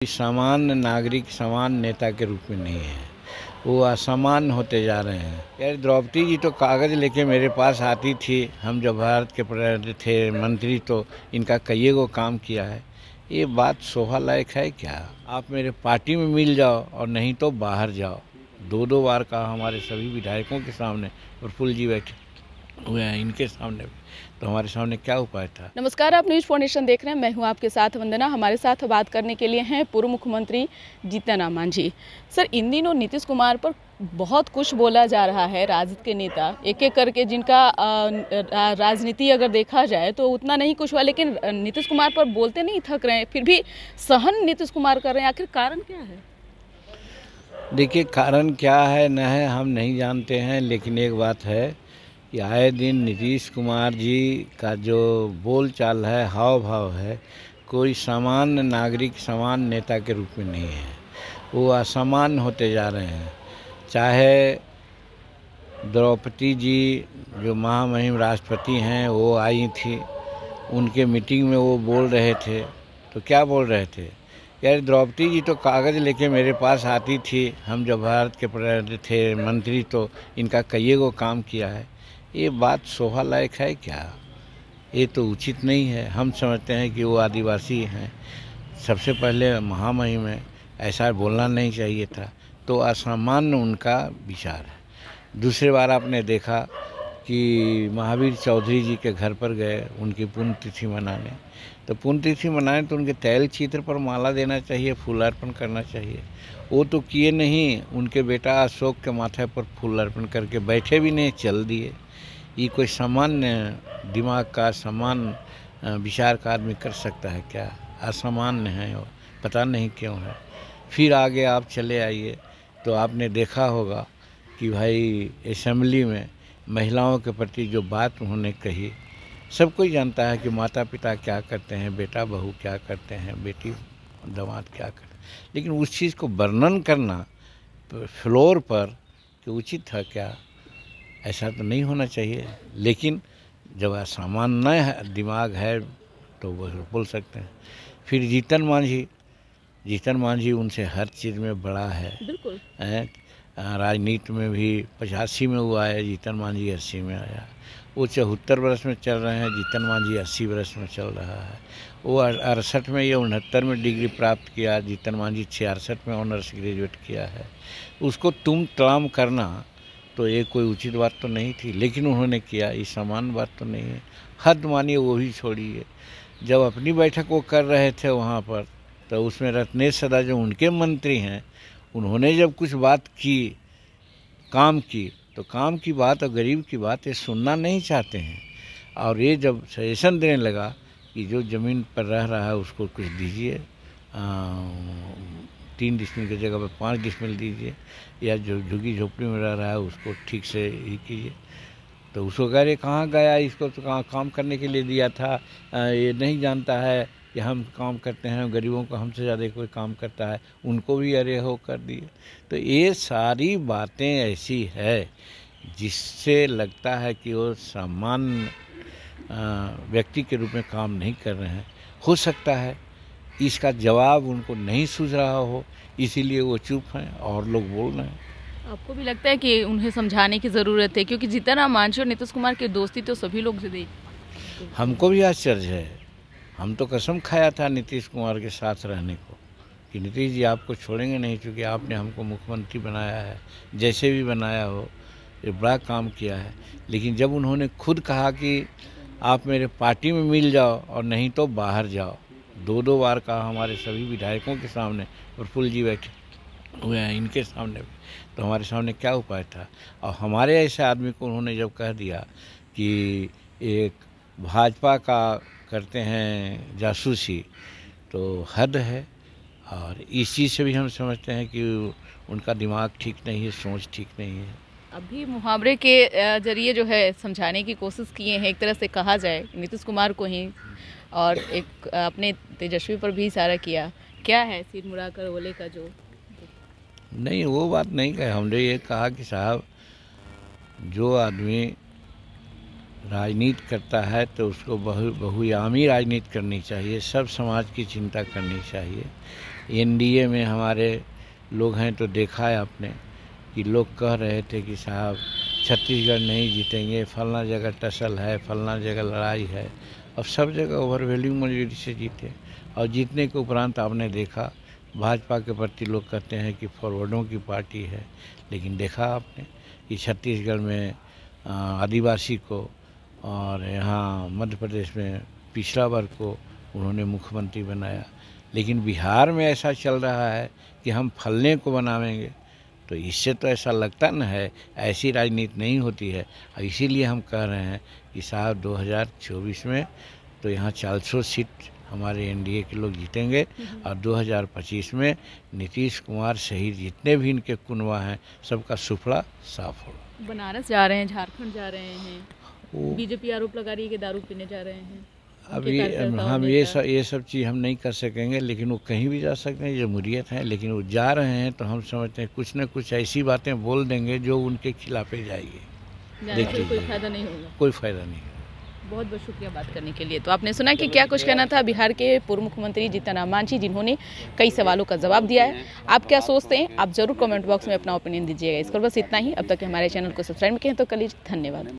सामान्य नागरिक सामान्य नेता के रूप में नहीं है, वो असामान्य होते जा रहे हैं। यार द्रौपदी जी तो कागज़ लेके मेरे पास आती थी, हम जब भारत के प्रधानमंत्री थे मंत्री, तो इनका कई गो काम किया है। ये बात शोभा लायक है क्या? आप मेरे पार्टी में मिल जाओ और नहीं तो बाहर जाओ। दो दो बार कहा हमारे सभी विधायकों के सामने, प्रफुल्ल जी बैठे हुए हैं इनके सामने, तो हमारे सामने क्या उपाय था? नमस्कार, आप न्यूज़ फाउंडेशन देख रहे हैं। मैं हूं आपके साथ वंदना। हमारे साथ बात करने के लिए हैं पूर्व मुख्यमंत्री जीतन राम मांझी। सर, इन दिनों नीतीश कुमार पर बहुत कुछ बोला जा रहा है। राजद के नेता एक एक करके, जिनका राजनीति अगर देखा जाए तो उतना नहीं कुछ हुआ, लेकिन नीतीश कुमार पर बोलते नहीं थक रहे हैं, फिर भी सहन नीतीश कुमार कर रहे हैं। आखिर कारण क्या है? देखिए, कारण क्या है न है हम नहीं जानते हैं, लेकिन एक बात है कि आए दिन नीतीश कुमार जी का जो बोल चाल है, हाव भाव है, कोई सामान्य नागरिक सामान्य नेता के रूप में नहीं है, वो असामान्य होते जा रहे हैं। चाहे द्रौपदी जी जो महामहिम राष्ट्रपति हैं वो आई थी, उनके मीटिंग में वो बोल रहे थे, तो क्या बोल रहे थे? यार द्रौपदी जी तो कागज़ लेके मेरे पास आती थी, हम जब भारत के प्रधानमंत्री थे मंत्री, तो इनका कई गो काम किया है। ये बात शोभा लायक है क्या? ये तो उचित नहीं है। हम समझते हैं कि वो आदिवासी हैं, सबसे पहले महामहिम है, ऐसा बोलना नहीं चाहिए था, तो असामान्य उनका विचार है। दूसरी बार आपने देखा कि महावीर चौधरी जी के घर पर गए उनकी पुण्यतिथि मनाने, तो पुण्यतिथि मनाने तो उनके तैल चित्र पर माला देना चाहिए, फूल अर्पण करना चाहिए। वो तो किए नहीं, उनके बेटा अशोक के माथे पर फूल अर्पण करके बैठे भी नहीं, चल दिए। ये कोई सामान्य दिमाग का सामान्य विचार का आदमी कर सकता है क्या? असामान्य है वो, पता नहीं क्यों है। फिर आगे आप चले आइए तो आपने देखा होगा कि भाई असेंबली में महिलाओं के प्रति जो बात उन्होंने कही, सब कोई जानता है कि माता पिता क्या करते हैं, बेटा बहू क्या करते हैं, बेटी दामाद क्या करते हैं, लेकिन उस चीज़ को वर्णन करना फ्लोर पर कि उचित है क्या? ऐसा तो नहीं होना चाहिए। लेकिन जब असामान्य दिमाग है तो वह बोल सकते हैं। फिर जीतन मांझी उनसे हर चीज़ में बड़ा है। बिल्कुल। राजनीति में भी 85 में हुआ है, जीतन मांझी 80 में आया। वो 74 वर्ष में चल रहे हैं, जीतन मांझी 80 वर्ष में चल रहा है। वो 68 में या 69 में डिग्री प्राप्त किया, जीतन मांझी 66 में ऑनर्स ग्रेजुएट किया है। उसको तुम तमाम करना तो ये कोई उचित बात तो नहीं थी, लेकिन उन्होंने किया, ये सामान्य बात तो नहीं है। हद मानिए वो भी छोड़िए। जब अपनी बैठक वो कर रहे थे वहाँ पर, तो उसमें रत्नेश सदा जो उनके मंत्री हैं, उन्होंने जब कुछ बात की, काम की, तो काम की बात और गरीब की बात ये सुनना नहीं चाहते हैं। और ये जब सजेशन देने लगा कि जो ज़मीन पर रह रहा है उसको कुछ दीजिए, 3 डिसमिल की जगह पर 5 डिसमिल दीजिए, या जो झुग्गी झोपड़ी में रह रहा है उसको ठीक से ही कीजिए, तो उसको कह रहे कहाँ गया, इसको तो कहाँ काम करने के लिए दिया था, ये नहीं जानता है कि हम काम करते हैं, गरीबों को हमसे ज़्यादा कोई काम करता है, उनको भी अरे हो कर दिए। तो ये सारी बातें ऐसी है जिससे लगता है कि वो सामान्य व्यक्ति के रूप में काम नहीं कर रहे हैं। हो सकता है इसका जवाब उनको नहीं सूझ रहा हो, इसीलिए वो चुप हैं और लोग बोल रहे हैं। आपको भी लगता है कि उन्हें समझाने की ज़रूरत है? क्योंकि जीतन राम मांझी और नीतीश कुमार की दोस्ती तो सभी लोग से देख। हमको भी आश्चर्य है। हम तो कसम खाया था नीतीश कुमार के साथ रहने को कि नीतीश जी आपको छोड़ेंगे नहीं, क्योंकि आपने हमको मुख्यमंत्री बनाया है, जैसे भी बनाया हो, ये बड़ा काम किया है। लेकिन जब उन्होंने खुद कहा कि आप मेरे पार्टी में मिल जाओ और नहीं तो बाहर जाओ, दो दो बार कहा हमारे सभी विधायकों के सामने, प्रफुल्ल जी बैठे हुए हैं इनके सामने, तो हमारे सामने क्या उपाय था? और हमारे ऐसे आदमी को उन्होंने जब कह दिया कि एक भाजपा का करते हैं जासूसी, तो हद है। और इस चीज़ से भी हम समझते हैं कि उनका दिमाग ठीक नहीं है, सोच ठीक नहीं है। अभी मुहावरे के जरिए जो है समझाने की कोशिश किए हैं, एक तरह से कहा जाए नीतीश कुमार को ही, और एक अपने तेजस्वी पर भी इशारा किया। क्या है सिर मुड़ाकर ओले का जो? नहीं, वो बात नहीं कही। हमने ये कहा कि साहब, जो आदमी राजनीति करता है तो उसको बहुआयामी राजनीति करनी चाहिए, सब समाज की चिंता करनी चाहिए। एनडीए में हमारे लोग हैं तो देखा है आपने कि लोग कह रहे थे कि साहब छत्तीसगढ़ नहीं जीतेंगे, फलना जगह टसल है, फलना जगह लड़ाई है। अब सब जगह ओवरवेल्डिंग मेजॉरिटी से जीते, और जीतने के उपरांत आपने देखा भाजपा के प्रति लोग कहते हैं कि फॉरवर्डों की पार्टी है, लेकिन देखा आपने कि छत्तीसगढ़ में आदिवासी को और यहाँ मध्य प्रदेश में पिछड़ा वर्ग को उन्होंने मुख्यमंत्री बनाया। लेकिन बिहार में ऐसा चल रहा है कि हम फलने को बनावेंगे, तो इससे तो ऐसा लगता न है, ऐसी राजनीति नहीं होती है। और इसीलिए हम कह रहे हैं कि साहब 2024 में तो यहाँ 400 सीट हमारे एनडीए के लोग जीतेंगे, और 2025 में नीतीश कुमार सहित जितने भी इनके कुनवा हैं सबका सुफड़ा साफ होगा। बनारस जा रहे हैं, झारखंड जा रहे हैं, बीजेपी आरोप लगा रही है कि दारू पीने जा रहे हैं। अभी हम ये सब चीज़ हम नहीं कर सकेंगे, लेकिन वो कहीं भी जा सकते हैं, जमहूरियत है। लेकिन वो जा रहे हैं तो हम समझते हैं कुछ न कुछ ऐसी बातें बोल देंगे जो उनके खिलाफ जाएगी। देखिए कोई फायदा नहीं होगा, कोई फायदा नहीं। बहुत बहुत शुक्रिया बात करने के लिए। तो आपने सुना कि क्या कुछ कहना था बिहार के पूर्व मुख्यमंत्री जीतन राम मांझी, जिन्होंने कई सवालों का जवाब दिया है। आप क्या सोचते हैं, आप जरूर कमेंट बॉक्स में अपना ओपिनियन दीजिएगा। इस पर बस इतना ही। अब तक हमारे चैनल को सब्सक्राइब किए तो कर लीजिए। धन्यवाद।